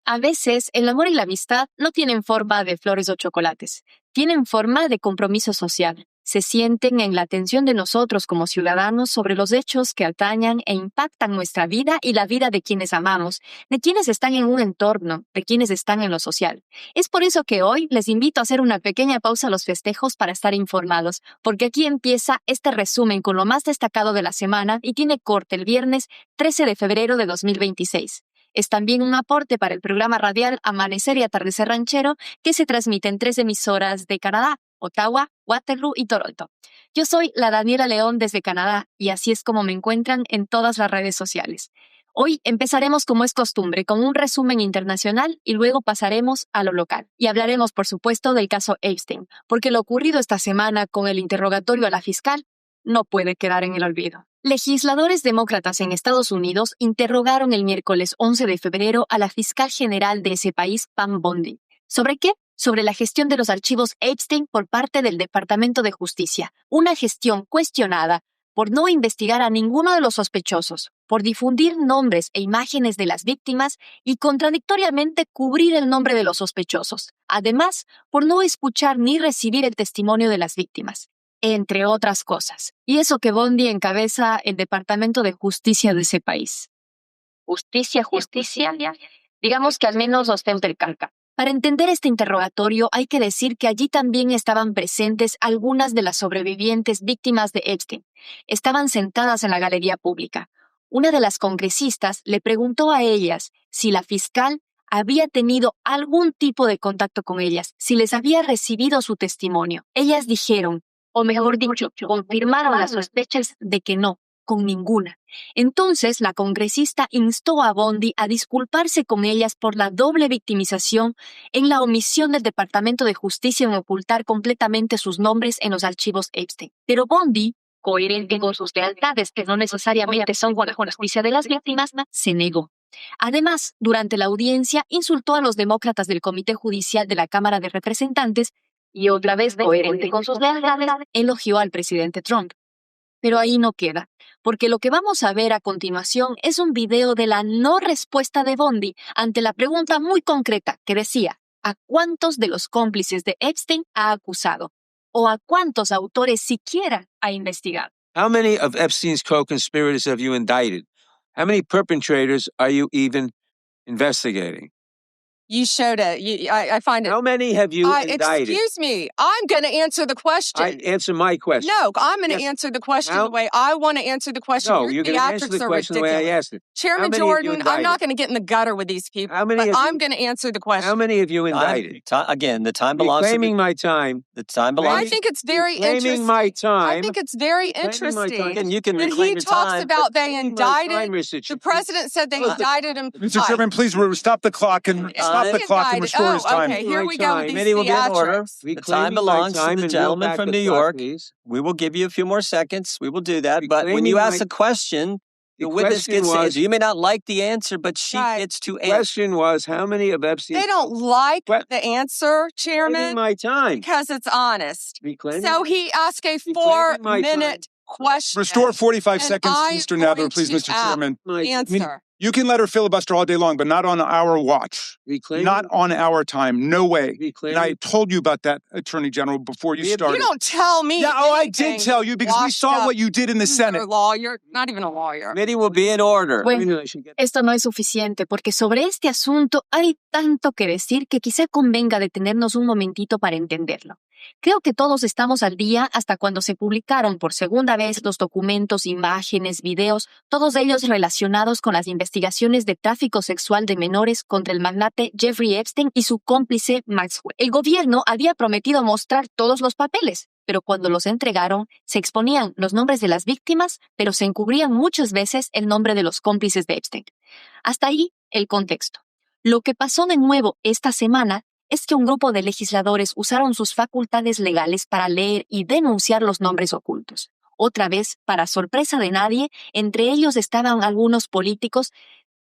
A veces, el amor y la amistad no tienen forma de flores o chocolates, tienen forma de compromiso social. Se sienten en la atención de nosotros como ciudadanos sobre los hechos que atañan e impactan nuestra vida y la vida de quienes amamos, de quienes están en un entorno, de quienes están en lo social. Es por eso que hoy les invito a hacer una pequeña pausa a los festejos para estar informados, porque aquí empieza este resumen con lo más destacado de la semana y tiene corte el viernes 13 de febrero de 2026. Es también un aporte para el programa radial Amanecer y Atardecer Ranchero, que se transmite en 3 emisoras de Canadá, Ottawa, Waterloo y Toronto. Yo soy la Daniela León desde Canadá y así es como me encuentran en todas las redes sociales. Hoy empezaremos como es costumbre con un resumen internacional y luego pasaremos a lo local. Y hablaremos por supuesto del caso Epstein, porque lo ocurrido esta semana con el interrogatorio a la fiscal no puede quedar en el olvido. Legisladores demócratas en Estados Unidos interrogaron el miércoles 11 de febrero a la fiscal general de ese país, Pam Bondi. ¿Sobre qué? Sobre la gestión de los archivos Epstein por parte del Departamento de Justicia. Una gestión cuestionada por no investigar a ninguno de los sospechosos, por difundir nombres e imágenes de las víctimas y contradictoriamente cubrir el nombre de los sospechosos. Además, por no escuchar ni recibir el testimonio de las víctimas, entre otras cosas. Y eso que Bondi encabeza el Departamento de Justicia de ese país. Justicia. Digamos que al menos ostenta el cargo. Para entender este interrogatorio hay que decir que allí también estaban presentes algunas de las sobrevivientes víctimas de Epstein. Estaban sentadas en la galería pública. Una de las congresistas le preguntó a ellas si la fiscal había tenido algún tipo de contacto con ellas, si les había recibido su testimonio. Ellas dijeron, o mejor dicho, confirmaron las sospechas de que no, con ninguna. Entonces, la congresista instó a Bondi a disculparse con ellas por la doble victimización en la omisión del Departamento de Justicia en ocultar completamente sus nombres en los archivos Epstein. Pero Bondi, coherente con sus lealtades, que no necesariamente son con la justicia de las víctimas, se negó. Además, durante la audiencia, insultó a los demócratas del Comité Judicial de la Cámara de Representantes y otra vez, coherente con sus lealtades, elogió al presidente Trump. Pero ahí no queda, porque lo que vamos a ver a continuación es un video de la no respuesta de Bondi ante la pregunta muy concreta que decía, ¿a cuántos de los cómplices de Epstein ha acusado? ¿O a cuántos autores siquiera ha investigado? How many of Epstein's co-conspirators have you indicted? How many perpetrators are you even investigating? You showed it. I find it. How many have you indicted? Excuse me. I'm going to answer the question. Answer my question. No, I'm going to answer the question the way I want to answer the question. No, Your you're going to answer the question ridiculous. the way I asked it. Chairman Jordan, I'm not going to get in the gutter with these people, I'm going to answer the question. How many have you indicted? Again, the time belongs claiming to my time. The time belongs. I think it's very interesting. Claiming my time. I think it's very interesting. And you can that reclaim he your talks time. about they indicted. The president said they indicted him. Mr. Chairman, please stop the clock and restore his time. Okay, here we go with these Committee will get in order. theatrics. The time belongs to the gentleman from New York. We will give you a few more seconds. We will do that. But when you ask a question, the witness gets to answer. You may not like the answer, but she gets to answer. The question was, how many of Epstein's... They don't like the answer, Chairman, my time. because it's honest. Reclaiming So he asked a 4-minute question. Restore 45 seconds, I'm Mr. Nadler, going please, to Mr. Chairman. Answer. You can let her filibuster all day long, but not on our watch. Not on our time. No way. And I told you about that, Attorney General, before you started. You don't tell me. Yeah, I did tell you because we saw what you did in the Senate. You're a lawyer, not even a lawyer. Committee will be in order. Bueno, esto no es suficiente porque sobre este asunto hay tanto que decir que quizá convenga detenernos un momentito para entenderlo. Creo que todos estamos al día hasta cuando se publicaron por segunda vez los documentos, imágenes, videos, todos ellos relacionados con las investigaciones de tráfico sexual de menores contra el magnate Jeffrey Epstein y su cómplice Maxwell. El gobierno había prometido mostrar todos los papeles, pero cuando los entregaron, se exponían los nombres de las víctimas, pero se encubrían muchas veces el nombre de los cómplices de Epstein. Hasta ahí el contexto. Lo que pasó de nuevo esta semana es que un grupo de legisladores usaron sus facultades legales para leer y denunciar los nombres ocultos. Otra vez, para sorpresa de nadie, entre ellos estaban algunos políticos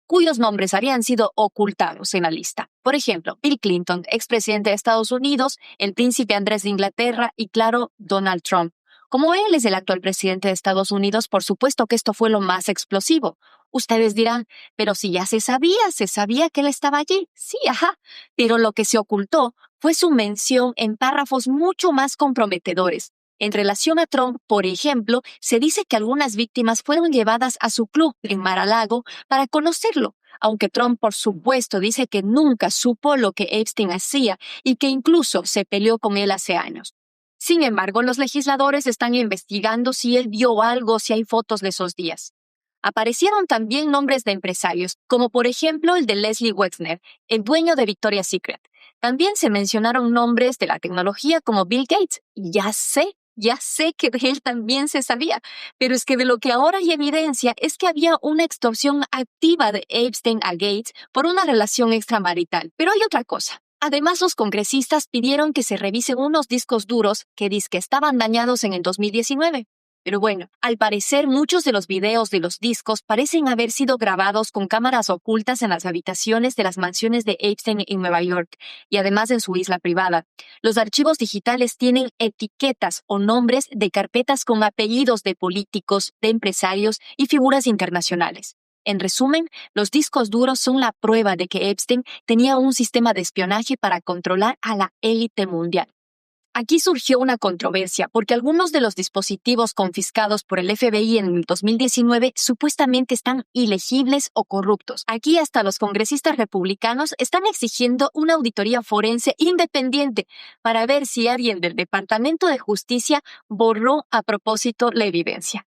cuyos nombres habían sido ocultados en la lista. Por ejemplo, Bill Clinton, expresidente de Estados Unidos, el príncipe Andrés de Inglaterra y, claro, Donald Trump. Como él es el actual presidente de Estados Unidos, por supuesto que esto fue lo más explosivo. Ustedes dirán, pero si ya se sabía que él estaba allí. Sí, ajá. Pero lo que se ocultó fue su mención en párrafos mucho más comprometedores. En relación a Trump, por ejemplo, se dice que algunas víctimas fueron llevadas a su club en Mar-a-Lago para conocerlo, aunque Trump, por supuesto, dice que nunca supo lo que Epstein hacía y que incluso se peleó con él hace años. Sin embargo, los legisladores están investigando si él vio algo, si hay fotos de esos días. Aparecieron también nombres de empresarios, como por ejemplo el de Leslie Wexner, el dueño de Victoria's Secret. También se mencionaron nombres de la tecnología como Bill Gates. Y ya sé que de él también se sabía, pero es que de lo que ahora hay evidencia es que había una extorsión activa de Epstein a Gates por una relación extramarital. Pero hay otra cosa. Además, los congresistas pidieron que se revisen unos discos duros que dizque estaban dañados en el 2019. Pero bueno, al parecer muchos de los videos de los discos parecen haber sido grabados con cámaras ocultas en las habitaciones de las mansiones de Epstein en Nueva York y además en su isla privada. Los archivos digitales tienen etiquetas o nombres de carpetas con apellidos de políticos, de empresarios y figuras internacionales. En resumen, los discos duros son la prueba de que Epstein tenía un sistema de espionaje para controlar a la élite mundial. Aquí surgió una controversia porque algunos de los dispositivos confiscados por el FBI en el 2019 supuestamente están ilegibles o corruptos. Aquí hasta los congresistas republicanos están exigiendo una auditoría forense independiente para ver si alguien del Departamento de Justicia borró a propósito la evidencia.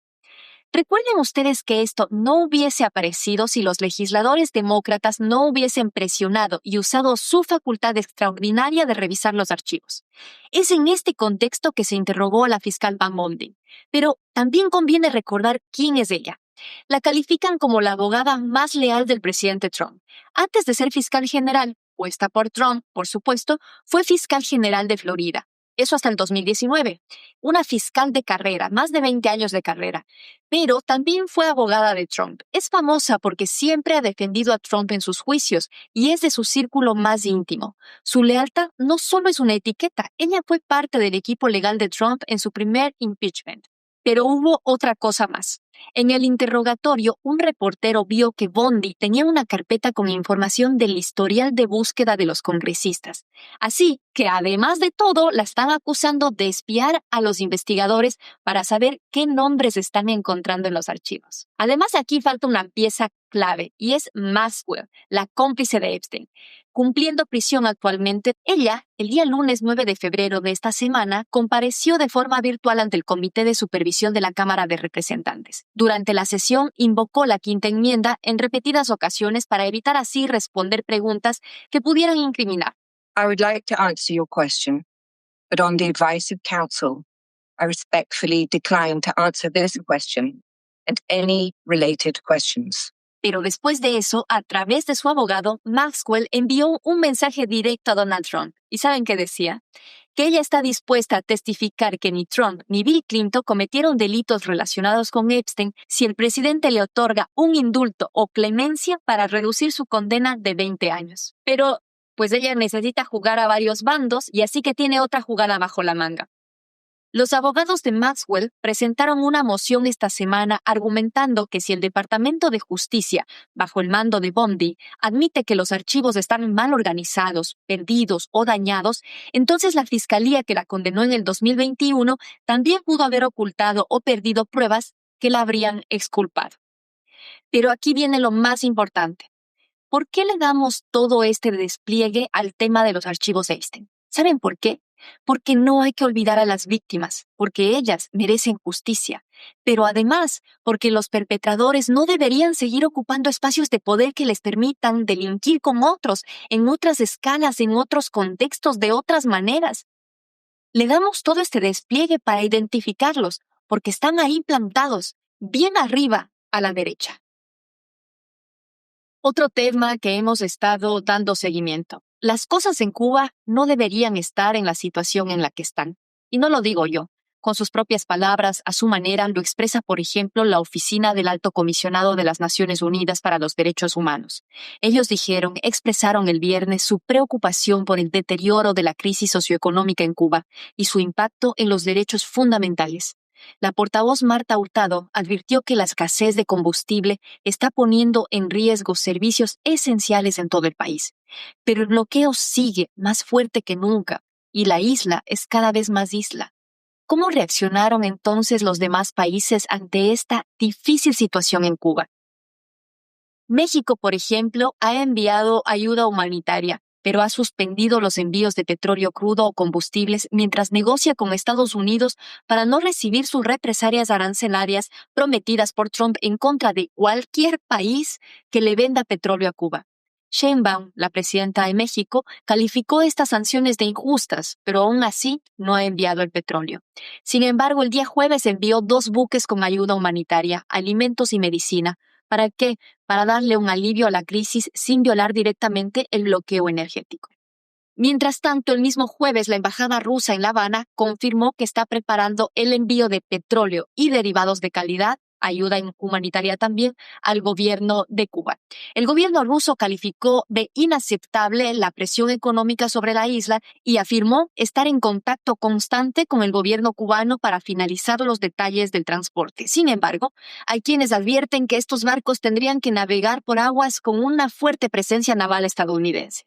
Recuerden ustedes que esto no hubiese aparecido si los legisladores demócratas no hubiesen presionado y usado su facultad extraordinaria de revisar los archivos. Es en este contexto que se interrogó a la fiscal Van Bondi. Pero también conviene recordar quién es ella. La califican como la abogada más leal del presidente Trump. Antes de ser fiscal general, puesta por Trump, por supuesto, fue fiscal general de Florida. Eso hasta el 2019. Una fiscal de carrera, más de 20 años de carrera. Pero también fue abogada de Trump. Es famosa porque siempre ha defendido a Trump en sus juicios y es de su círculo más íntimo. Su lealtad no solo es una etiqueta, ella fue parte del equipo legal de Trump en su primer impeachment. Pero hubo otra cosa más. En el interrogatorio, un reportero vio que Bondi tenía una carpeta con información del historial de búsqueda de los congresistas. Así que, además de todo, la están acusando de espiar a los investigadores para saber qué nombres están encontrando en los archivos. Además, aquí falta una pieza clave y es Maxwell, la cómplice de Epstein. Cumpliendo prisión actualmente, ella, el día lunes 9 de febrero de esta semana, compareció de forma virtual ante el Comité de Supervisión de la Cámara de Representantes. Durante la sesión, invocó la quinta enmienda en repetidas ocasiones para evitar así responder preguntas que pudieran incriminar. I would like to answer your question, but on the advice of counsel, I respectfully decline to answer this question and any related questions. Pero después de eso, a través de su abogado, Maxwell envió un mensaje directo a Donald Trump. ¿Y saben qué decía? Que ella está dispuesta a testificar que ni Trump ni Bill Clinton cometieron delitos relacionados con Epstein si el presidente le otorga un indulto o clemencia para reducir su condena de 20 años. Pero, pues ella necesita jugar a varios bandos y así que tiene otra jugada bajo la manga. Los abogados de Maxwell presentaron una moción esta semana argumentando que si el Departamento de Justicia, bajo el mando de Bondi, admite que los archivos están mal organizados, perdidos o dañados, entonces la fiscalía que la condenó en el 2021 también pudo haber ocultado o perdido pruebas que la habrían exculpado. Pero aquí viene lo más importante. ¿Por qué le damos todo este despliegue al tema de los archivos Epstein? ¿Saben por qué? Porque no hay que olvidar a las víctimas, porque ellas merecen justicia, pero además porque los perpetradores no deberían seguir ocupando espacios de poder que les permitan delinquir con otros, en otras escalas, en otros contextos, de otras maneras. Le damos todo este despliegue para identificarlos, porque están ahí plantados, bien arriba a la derecha. Otro tema que hemos estado dando seguimiento. Las cosas en Cuba no deberían estar en la situación en la que están. Y no lo digo yo. Con sus propias palabras, a su manera, lo expresa, por ejemplo, la Oficina del Alto Comisionado de las Naciones Unidas para los Derechos Humanos. Ellos expresaron el viernes su preocupación por el deterioro de la crisis socioeconómica en Cuba y su impacto en los derechos fundamentales. La portavoz Marta Hurtado advirtió que la escasez de combustible está poniendo en riesgo servicios esenciales en todo el país. Pero el bloqueo sigue más fuerte que nunca y la isla es cada vez más isla. ¿Cómo reaccionaron entonces los demás países ante esta difícil situación en Cuba? México, por ejemplo, ha enviado ayuda humanitaria, pero ha suspendido los envíos de petróleo crudo o combustibles mientras negocia con Estados Unidos para no recibir sus represalias arancelarias prometidas por Trump en contra de cualquier país que le venda petróleo a Cuba. Sheinbaum, la presidenta de México, calificó estas sanciones de injustas, pero aún así no ha enviado el petróleo. Sin embargo, el día jueves envió 2 buques con ayuda humanitaria, alimentos y medicina. ¿Para qué? Para darle un alivio a la crisis sin violar directamente el bloqueo energético. Mientras tanto, el mismo jueves, la embajada rusa en La Habana confirmó que está preparando el envío de petróleo y derivados de calidad, ayuda humanitaria también, al gobierno de Cuba. El gobierno ruso calificó de inaceptable la presión económica sobre la isla y afirmó estar en contacto constante con el gobierno cubano para finalizar los detalles del transporte. Sin embargo, hay quienes advierten que estos barcos tendrían que navegar por aguas con una fuerte presencia naval estadounidense.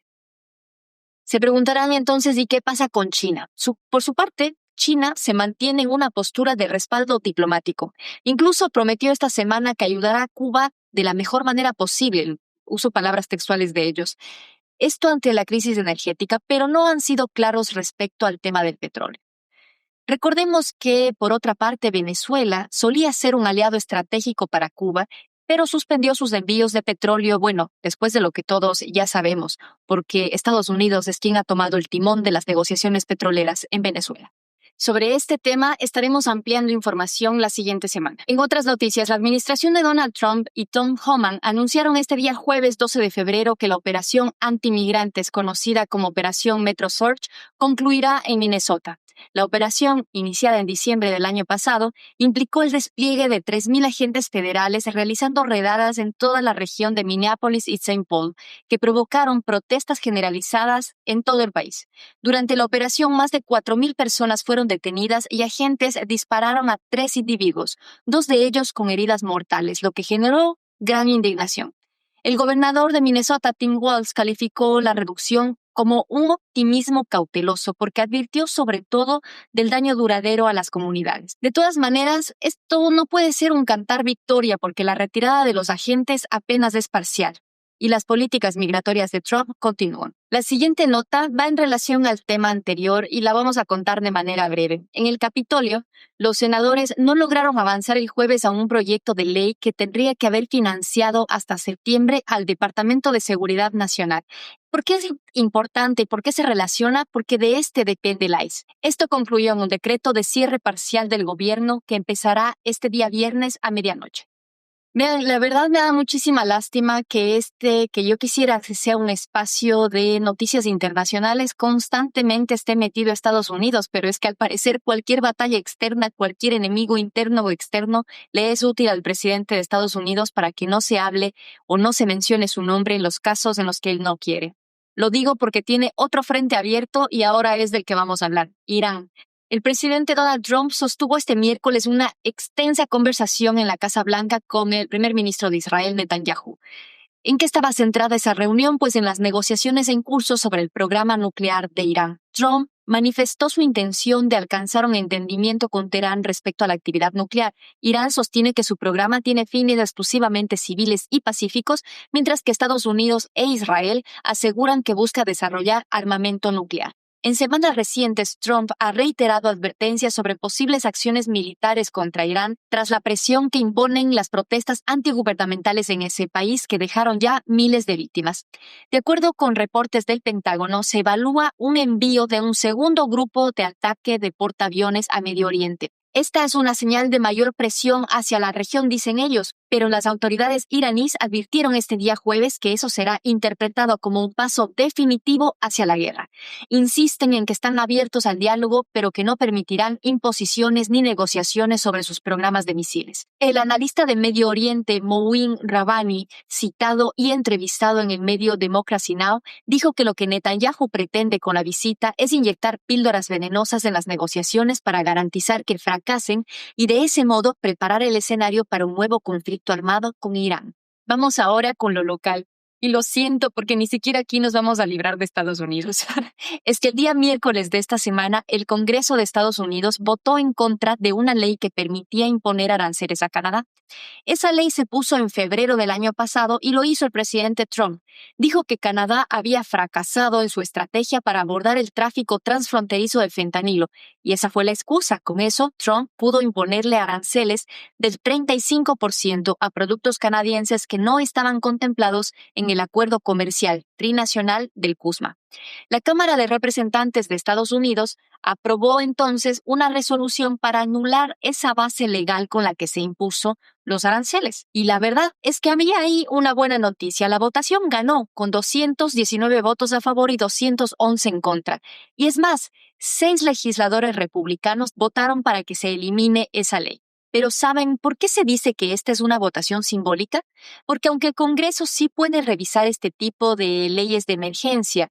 Se preguntarán entonces, ¿y qué pasa con China? Por su parte, China se mantiene en una postura de respaldo diplomático. Incluso prometió esta semana que ayudará a Cuba de la mejor manera posible. Uso palabras textuales de ellos. Esto ante la crisis energética, pero no han sido claros respecto al tema del petróleo. Recordemos que, por otra parte, Venezuela solía ser un aliado estratégico para Cuba, pero suspendió sus envíos de petróleo, después de lo que todos ya sabemos, porque Estados Unidos es quien ha tomado el timón de las negociaciones petroleras en Venezuela. Sobre este tema estaremos ampliando información la siguiente semana. En otras noticias, la administración de Donald Trump y Tom Homan anunciaron este día jueves 12 de febrero que la operación antimigrantes conocida como Operación Metro Search concluirá en Minnesota. La operación, iniciada en diciembre del año pasado, implicó el despliegue de 3,000 agentes federales realizando redadas en toda la región de Minneapolis y St. Paul, que provocaron protestas generalizadas en todo el país. Durante la operación, más de 4,000 personas fueron detenidas y agentes dispararon a 3 individuos, 2 de ellos con heridas mortales, lo que generó gran indignación. El gobernador de Minnesota, Tim Walz, calificó la reducción como un optimismo cauteloso porque advirtió sobre todo del daño duradero a las comunidades. De todas maneras, esto no puede ser un cantar victoria porque la retirada de los agentes apenas es parcial y las políticas migratorias de Trump continúan. La siguiente nota va en relación al tema anterior y la vamos a contar de manera breve. En el Capitolio, los senadores no lograron avanzar el jueves a un proyecto de ley que tendría que haber financiado hasta septiembre al Departamento de Seguridad Nacional. ¿Por qué es importante? ¿Por qué se relaciona? Porque de este depende el ICE. Esto concluyó en un decreto de cierre parcial del gobierno que empezará este día viernes a medianoche. La verdad me da muchísima lástima que yo quisiera que sea un espacio de noticias internacionales, constantemente esté metido a Estados Unidos, pero es que al parecer cualquier batalla externa, cualquier enemigo interno o externo, le es útil al presidente de Estados Unidos para que no se hable o no se mencione su nombre en los casos en los que él no quiere. Lo digo porque tiene otro frente abierto y ahora es del que vamos a hablar, Irán. El presidente Donald Trump sostuvo este miércoles una extensa conversación en la Casa Blanca con el primer ministro de Israel, Netanyahu. ¿En qué estaba centrada esa reunión? Pues en las negociaciones en curso sobre el programa nuclear de Irán. Trump manifestó su intención de alcanzar un entendimiento con Teherán respecto a la actividad nuclear. Irán sostiene que su programa tiene fines exclusivamente civiles y pacíficos, mientras que Estados Unidos e Israel aseguran que busca desarrollar armamento nuclear. En semanas recientes, Trump ha reiterado advertencias sobre posibles acciones militares contra Irán tras la presión que imponen las protestas antigubernamentales en ese país que dejaron ya miles de víctimas. De acuerdo con reportes del Pentágono, se evalúa un envío de un segundo grupo de ataque de portaaviones a Medio Oriente. Esta es una señal de mayor presión hacia la región, dicen ellos, pero las autoridades iraníes advirtieron este día jueves que eso será interpretado como un paso definitivo hacia la guerra. Insisten en que están abiertos al diálogo, pero que no permitirán imposiciones ni negociaciones sobre sus programas de misiles. El analista de Medio Oriente, Mouin Rabbani, citado y entrevistado en el medio Democracy Now!, dijo que lo que Netanyahu pretende con la visita es inyectar píldoras venenosas en las negociaciones para garantizar que el fracaso fracasen y de ese modo preparar el escenario para un nuevo conflicto armado con Irán. Vamos ahora con lo local. Y lo siento porque ni siquiera aquí nos vamos a librar de Estados Unidos. Es que el día miércoles de esta semana, el Congreso de Estados Unidos votó en contra de una ley que permitía imponer aranceles a Canadá. Esa ley se puso en febrero del año pasado y lo hizo el presidente Trump. Dijo que Canadá había fracasado en su estrategia para abordar el tráfico transfronterizo de fentanilo, y esa fue la excusa. Con eso, Trump pudo imponerle aranceles del 35% a productos canadienses que no estaban contemplados en el acuerdo comercial trinacional del CUSMA. La Cámara de Representantes de Estados Unidos aprobó entonces una resolución para anular esa base legal con la que se impuso los aranceles. Y la verdad es que había ahí una buena noticia. La votación ganó con 219 votos a favor y 211 en contra. Y es más, 6 legisladores republicanos votaron para que se elimine esa ley. Pero ¿saben por qué se dice que esta es una votación simbólica? Porque aunque el Congreso sí puede revisar este tipo de leyes de emergencia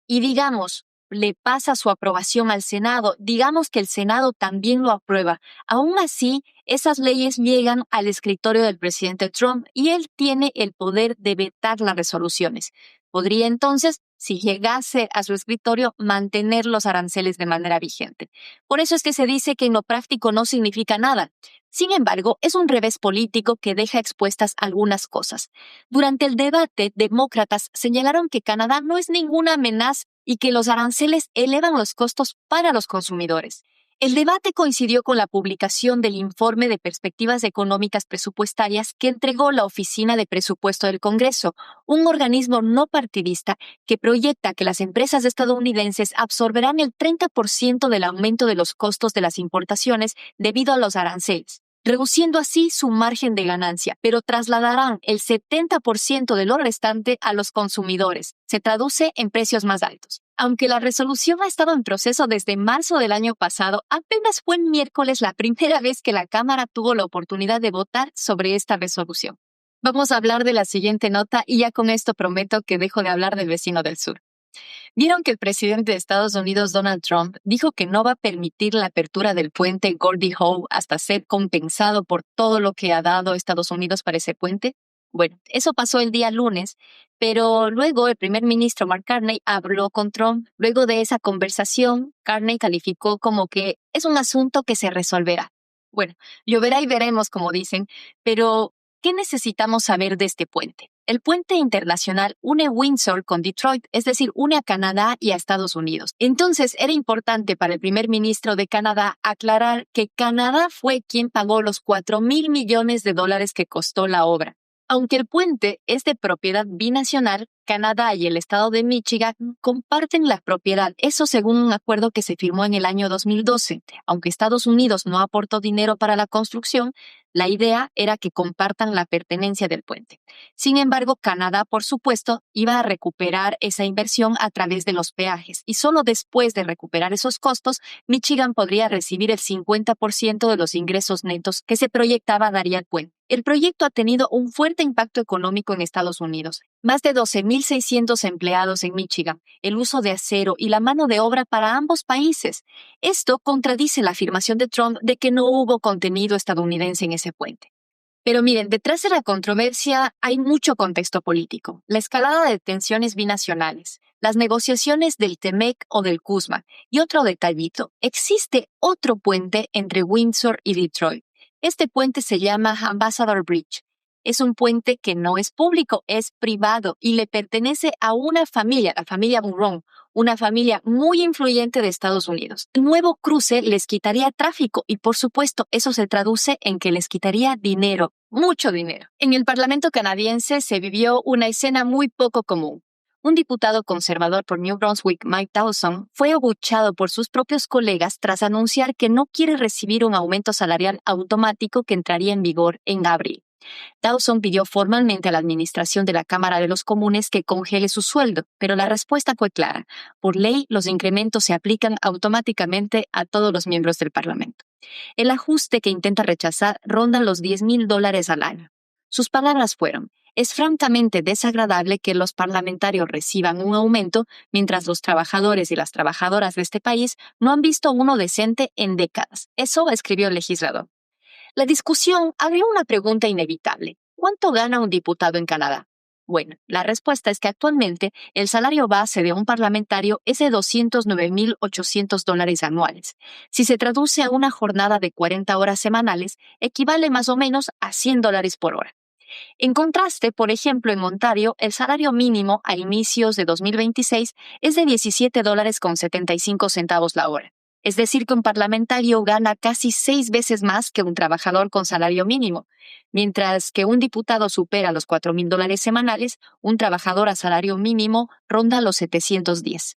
y, digamos, le pasa su aprobación al Senado, digamos que el Senado también lo aprueba, aún así, esas leyes llegan al escritorio del presidente Trump y él tiene el poder de vetar las resoluciones. Podría entonces, si llegase a su escritorio, mantener los aranceles de manera vigente. Por eso es que se dice que en lo práctico no significa nada. Sin embargo, es un revés político que deja expuestas algunas cosas. Durante el debate, demócratas señalaron que Canadá no es ninguna amenaza y que los aranceles elevan los costos para los consumidores. El debate coincidió con la publicación del informe de perspectivas económicas presupuestarias que entregó la Oficina de Presupuesto del Congreso, un organismo no partidista que proyecta que las empresas estadounidenses absorberán el 30% del aumento de los costos de las importaciones debido a los aranceles, reduciendo así su margen de ganancia, pero trasladarán el 70% de lo restante a los consumidores. Se traduce en precios más altos. Aunque la resolución ha estado en proceso desde marzo del año pasado, apenas fue el miércoles la primera vez que la Cámara tuvo la oportunidad de votar sobre esta resolución. Vamos a hablar de la siguiente nota y ya con esto prometo que dejo de hablar del vecino del sur. Vieron que el presidente de Estados Unidos, Donald Trump, dijo que no va a permitir la apertura del puente Gordie Howe hasta ser compensado por todo lo que ha dado Estados Unidos para ese puente. Bueno, eso pasó el día lunes, pero luego el primer ministro Mark Carney habló con Trump. Luego de esa conversación, Carney calificó como que es un asunto que se resolverá. Bueno, lloverá y veremos, como dicen, pero ¿qué necesitamos saber de este puente? El puente internacional une Windsor con Detroit, es decir, une a Canadá y a Estados Unidos. Entonces, era importante para el primer ministro de Canadá aclarar que Canadá fue quien pagó los $4,000 millones que costó la obra. Aunque el puente es de propiedad binacional, Canadá y el estado de Michigan comparten la propiedad, eso según un acuerdo que se firmó en el año 2012. Aunque Estados Unidos no aportó dinero para la construcción, la idea era que compartan la pertenencia del puente. Sin embargo, Canadá, por supuesto, iba a recuperar esa inversión a través de los peajes, y solo después de recuperar esos costos, Michigan podría recibir el 50% de los ingresos netos que se proyectaba daría el puente. El proyecto ha tenido un fuerte impacto económico en Estados Unidos. Más de 12,600 empleados en Michigan, el uso de acero y la mano de obra para ambos países. Esto contradice la afirmación de Trump de que no hubo contenido estadounidense en ese puente. Pero miren, detrás de la controversia hay mucho contexto político. La escalada de tensiones binacionales, las negociaciones del TEMEC o del CUSMA. Y otro detallito, existe otro puente entre Windsor y Detroit. Este puente se llama Ambassador Bridge. Es un puente que no es público, es privado y le pertenece a una familia, la familia Burrón, una familia muy influyente de Estados Unidos. El nuevo cruce les quitaría tráfico y, por supuesto, eso se traduce en que les quitaría dinero, mucho dinero. En el Parlamento canadiense se vivió una escena muy poco común. Un diputado conservador por New Brunswick, Mike Dawson, fue abucheado por sus propios colegas tras anunciar que no quiere recibir un aumento salarial automático que entraría en vigor en abril. Dawson pidió formalmente a la administración de la Cámara de los Comunes que congele su sueldo, pero la respuesta fue clara. Por ley, los incrementos se aplican automáticamente a todos los miembros del Parlamento. El ajuste que intenta rechazar ronda los $10,000 al año. Sus palabras fueron: es francamente desagradable que los parlamentarios reciban un aumento mientras los trabajadores y las trabajadoras de este país no han visto uno decente en décadas. Eso escribió el legislador. La discusión abrió una pregunta inevitable. ¿Cuánto gana un diputado en Canadá? Bueno, la respuesta es que actualmente el salario base de un parlamentario es de $209,800 anuales. Si se traduce a una jornada de 40 horas semanales, equivale más o menos a $100 por hora. En contraste, por ejemplo, en Ontario, el salario mínimo a inicios de 2026 es de $17.75 la hora. Es decir, que un parlamentario gana casi 6 veces más que un trabajador con salario mínimo. Mientras que un diputado supera los $4,000 semanales, un trabajador a salario mínimo ronda los 710.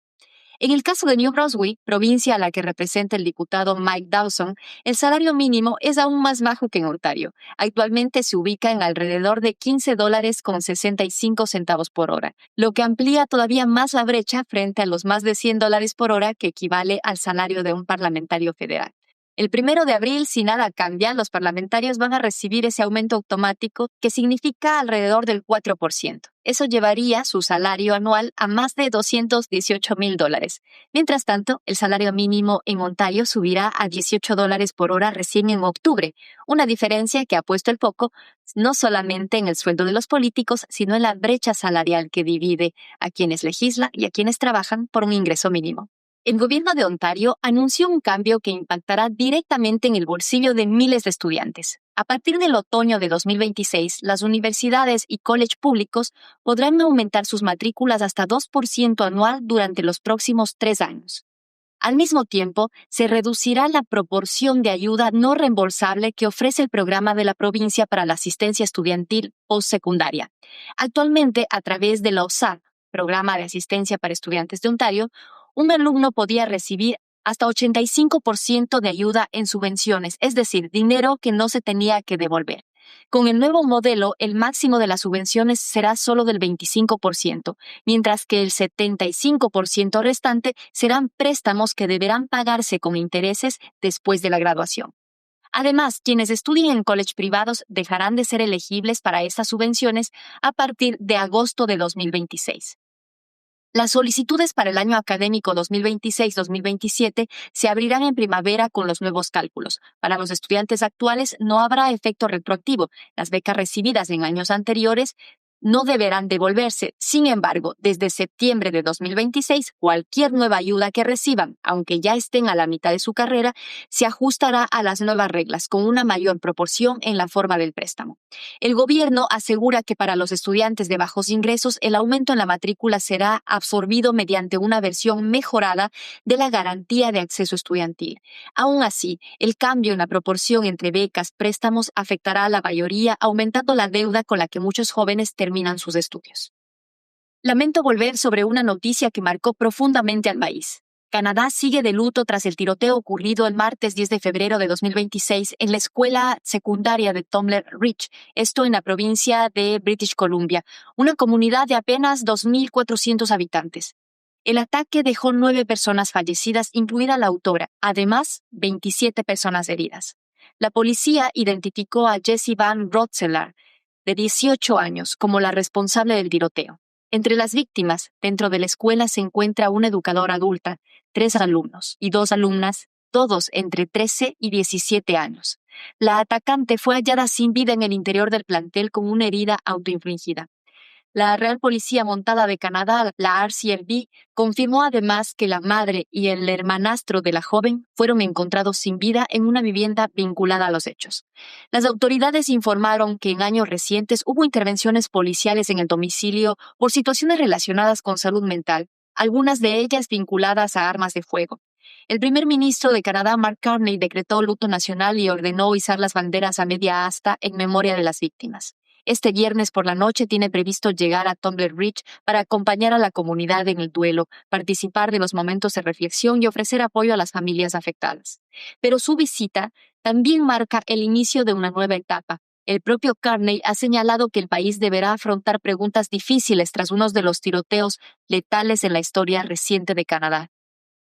En el caso de New Brunswick, provincia a la que representa el diputado Mike Dawson, el salario mínimo es aún más bajo que en Ontario. Actualmente se ubica en alrededor de $15.65 por hora, lo que amplía todavía más la brecha frente a los más de $100 por hora que equivale al salario de un parlamentario federal. El 1 de abril, si nada cambia, los parlamentarios van a recibir ese aumento automático que significa alrededor del 4%. Eso llevaría su salario anual a más de $218,000. Mientras tanto, el salario mínimo en Ontario subirá a $18 por hora recién en octubre, una diferencia que ha puesto el foco no solamente en el sueldo de los políticos, sino en la brecha salarial que divide a quienes legislan y a quienes trabajan por un ingreso mínimo. El gobierno de Ontario anunció un cambio que impactará directamente en el bolsillo de miles de estudiantes. A partir del otoño de 2026, las universidades y colleges públicos podrán aumentar sus matrículas hasta 2% anual durante los próximos 3 años. Al mismo tiempo, se reducirá la proporción de ayuda no reembolsable que ofrece el programa de la provincia para la asistencia estudiantil postsecundaria. Actualmente, a través de la OSAD, Programa de Asistencia para Estudiantes de Ontario, un alumno podía recibir hasta 85% de ayuda en subvenciones, es decir, dinero que no se tenía que devolver. Con el nuevo modelo, el máximo de las subvenciones será solo del 25%, mientras que el 75% restante serán préstamos que deberán pagarse con intereses después de la graduación. Además, quienes estudien en colegios privados dejarán de ser elegibles para estas subvenciones a partir de agosto de 2026. Las solicitudes para el año académico 2026-2027 se abrirán en primavera con los nuevos cálculos. Para los estudiantes actuales no habrá efecto retroactivo. Las becas recibidas en años anteriores no deberán devolverse. Sin embargo, desde septiembre de 2026, cualquier nueva ayuda que reciban, aunque ya estén a la mitad de su carrera, se ajustará a las nuevas reglas con una mayor proporción en la forma del préstamo. El gobierno asegura que para los estudiantes de bajos ingresos, el aumento en la matrícula será absorbido mediante una versión mejorada de la garantía de acceso estudiantil. Aún así, el cambio en la proporción entre becas y préstamos afectará a la mayoría, aumentando la deuda con la que muchos jóvenes terminan sus estudios. Lamento volver sobre una noticia que marcó profundamente al país. Canadá sigue de luto tras el tiroteo ocurrido el martes 10 de febrero de 2026 en la escuela secundaria de Tumbler Ridge, esto en la provincia de British Columbia, una comunidad de apenas 2,400 habitantes. El ataque dejó 9 personas fallecidas, incluida la autora, además 27 personas heridas. La policía identificó a Jessie Van Rotzeler, de 18 años, como la responsable del tiroteo. Entre las víctimas, dentro de la escuela se encuentra una educadora adulta, 3 alumnos y 2 alumnas, todos entre 13 y 17 años. La atacante fue hallada sin vida en el interior del plantel con una herida autoinfligida. La Real Policía Montada de Canadá, la RCMP, confirmó además que la madre y el hermanastro de la joven fueron encontrados sin vida en una vivienda vinculada a los hechos. Las autoridades informaron que en años recientes hubo intervenciones policiales en el domicilio por situaciones relacionadas con salud mental, algunas de ellas vinculadas a armas de fuego. El primer ministro de Canadá, Mark Carney, decretó luto nacional y ordenó izar las banderas a media asta en memoria de las víctimas. Este viernes por la noche tiene previsto llegar a Tumbler Ridge para acompañar a la comunidad en el duelo, participar de los momentos de reflexión y ofrecer apoyo a las familias afectadas. Pero su visita también marca el inicio de una nueva etapa. El propio Carney ha señalado que el país deberá afrontar preguntas difíciles tras uno de los tiroteos letales en la historia reciente de Canadá.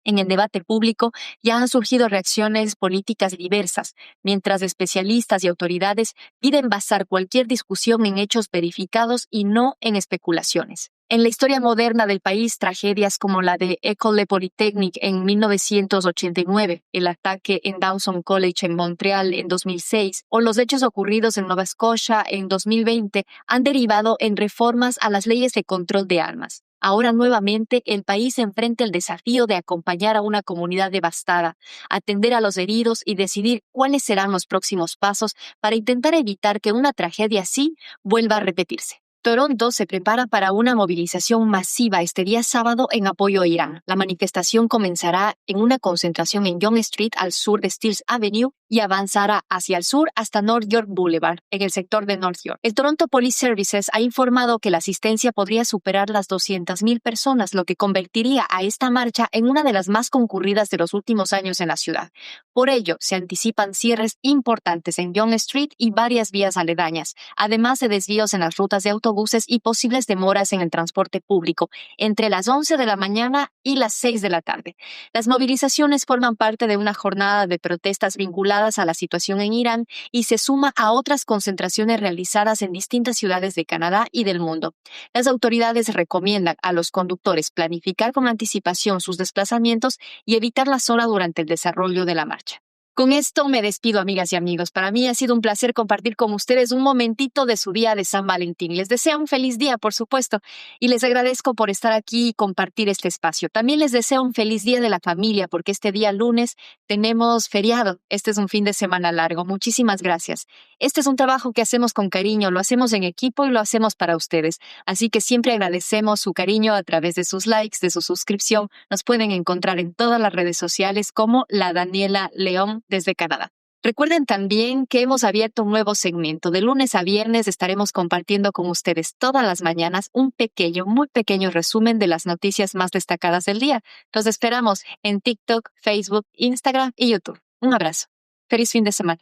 En el debate público ya han surgido reacciones políticas diversas, mientras especialistas y autoridades piden basar cualquier discusión en hechos verificados y no en especulaciones. En la historia moderna del país, tragedias como la de École Polytechnique en 1989, el ataque en Dawson College en Montreal en 2006 o los hechos ocurridos en Nova Scotia en 2020 han derivado en reformas a las leyes de control de armas. Ahora nuevamente el país enfrenta el desafío de acompañar a una comunidad devastada, atender a los heridos y decidir cuáles serán los próximos pasos para intentar evitar que una tragedia así vuelva a repetirse. Toronto se prepara para una movilización masiva este día sábado en apoyo a Irán. La manifestación comenzará en una concentración en Yonge Street al sur de Steeles Avenue y avanzará hacia el sur hasta North York Boulevard, en el sector de North York. El Toronto Police Services ha informado que la asistencia podría superar las 200,000 personas, lo que convertiría a esta marcha en una de las más concurridas de los últimos años en la ciudad. Por ello, se anticipan cierres importantes en Yonge Street y varias vías aledañas, además de desvíos en las rutas de autobuses y posibles demoras en el transporte público entre las 11 de la mañana y las 6 de la tarde. Las movilizaciones forman parte de una jornada de protestas vinculadas a la situación en Irán y se suma a otras concentraciones realizadas en distintas ciudades de Canadá y del mundo. Las autoridades recomiendan a los conductores planificar con anticipación sus desplazamientos y evitar la zona durante el desarrollo de la marcha. Con esto me despido, amigas y amigos. Para mí ha sido un placer compartir con ustedes un momentito de su día de San Valentín. Les deseo un feliz día, por supuesto, y les agradezco por estar aquí y compartir este espacio. También les deseo un feliz día de la familia, porque este día lunes tenemos feriado. Este es un fin de semana largo. Muchísimas gracias. Este es un trabajo que hacemos con cariño, lo hacemos en equipo y lo hacemos para ustedes. Así que siempre agradecemos su cariño a través de sus likes, de su suscripción. Nos pueden encontrar en todas las redes sociales como la Daniela León desde Canadá. Recuerden también que hemos abierto un nuevo segmento. De lunes a viernes estaremos compartiendo con ustedes todas las mañanas un pequeño, muy pequeño resumen de las noticias más destacadas del día. Los esperamos en TikTok, Facebook, Instagram y YouTube. Un abrazo. Feliz fin de semana.